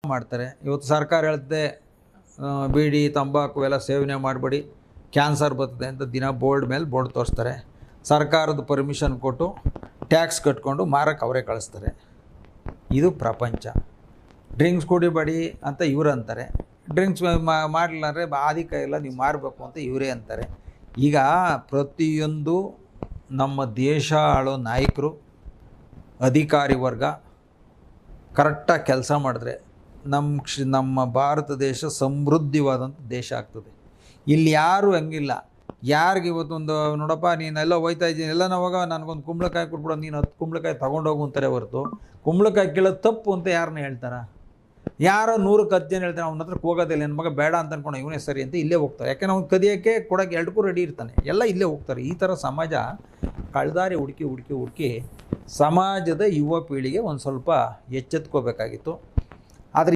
ಮಾಡ್ತಾರೆ. ಇವತ್ತು ಸರ್ಕಾರ ಹೇಳುತ್ತೆ ಬೀಡಿ ತಂಬಾಕು ಎಲ್ಲ ಸೇವನೆ ಮಾಡಬೇಡಿ, ಕ್ಯಾನ್ಸರ್ ಬರ್ತದೆ ಅಂತ ದಿನ ಬೋರ್ಡ್ ಮೇಲೆ ಬೋರ್ಡ್ ತೋರಿಸ್ತಾರೆ. ಸರ್ಕಾರದ ಪರ್ಮಿಷನ್ ಕೊಟ್ಟು ಟ್ಯಾಕ್ಸ್ ಕಟ್ಕೊಂಡು ಮಾರಕ್ಕೆ ಅವರೇ ಕಳಿಸ್ತಾರೆ. ಇದು ಪ್ರಪಂಚ. ಡ್ರಿಂಕ್ಸ್ ಕುಡಿಬೇಡಿ ಅಂತ ಇವರು ಅಂತಾರೆ, ಡ್ರಿಂಕ್ಸ್ ಮಾಡಲಾರೆ ಆದಿಕ ಎಲ್ಲ ನೀವು ಮಾರಬೇಕು ಅಂತ ಇವರೇ ಅಂತಾರೆ. ಈಗ ಪ್ರತಿಯೊಂದು ನಮ್ಮ ದೇಶ ಆಳೋ ನಾಯಕರು, ಅಧಿಕಾರಿ ವರ್ಗ ಕರೆಕ್ಟಾಗಿ ಕೆಲಸ ಮಾಡಿದ್ರೆ ನಮ್ಮ ಭಾರತ ದೇಶ ಸಮೃದ್ಧಿವಾದಂಥ ದೇಶ ಆಗ್ತದೆ. ಇಲ್ಲಿ ಯಾರೂ ಹಂಗಿಲ್ಲ. ಯಾರಿಗೆ ಇವತ್ತೊಂದು ನೋಡಪ್ಪ ನೀನೆಲ್ಲ ಹೋಯ್ತಾ ಇದ್ದೀನಿ ಎಲ್ಲ ನಾವಾಗ ನನಗೊಂದು ಕುಂಬಳಕಾಯಿ ಕೊಟ್ಬಿಡೋ, ನೀನು 10 ಕುಂಬಳಕಾಯಿ ತೊಗೊಂಡೋಗು ಅಂತಾರೆ ಹೊರತು ಕುಂಬಳಕಾಯಿ ಕೇಳೋದು ತಪ್ಪು ಅಂತ ಯಾರನ್ನ ಹೇಳ್ತಾರೆ? ಯಾರೋ 100ಕ್ಕೆ 10 ಜನ ಹೇಳ್ತಾರೆ ಅವನ ಹತ್ರಕ್ಕೆ ಹೋಗೋದಿಲ್ಲ, ನನ್ನ ಮಗ ಬೇಡ ಅಂತ ಅನ್ಕೊಂಡು ಇವನೇ ಸರಿ ಅಂತ ಇಲ್ಲೇ ಹೋಗ್ತಾರೆ. ಯಾಕೆಂದ್ರೆ ಅವ್ನು ಕದಿಯೋಕ್ಕೆ ಕೊಡೋಕ್ಕೆ 2ಕ್ಕೂ ರೆಡಿ ಇರ್ತಾನೆ, ಎಲ್ಲ ಇಲ್ಲೇ ಹೋಗ್ತಾರೆ. ಈ ಥರ ಸಮಾಜ ಕಳ್ದಾರಿ ಹುಡುಕಿ ಸಮಾಜದ ಯುವ ಪೀಳಿಗೆ ಒಂದು ಸ್ವಲ್ಪ ಎಚ್ಚೆತ್ಕೋಬೇಕಾಗಿತ್ತು.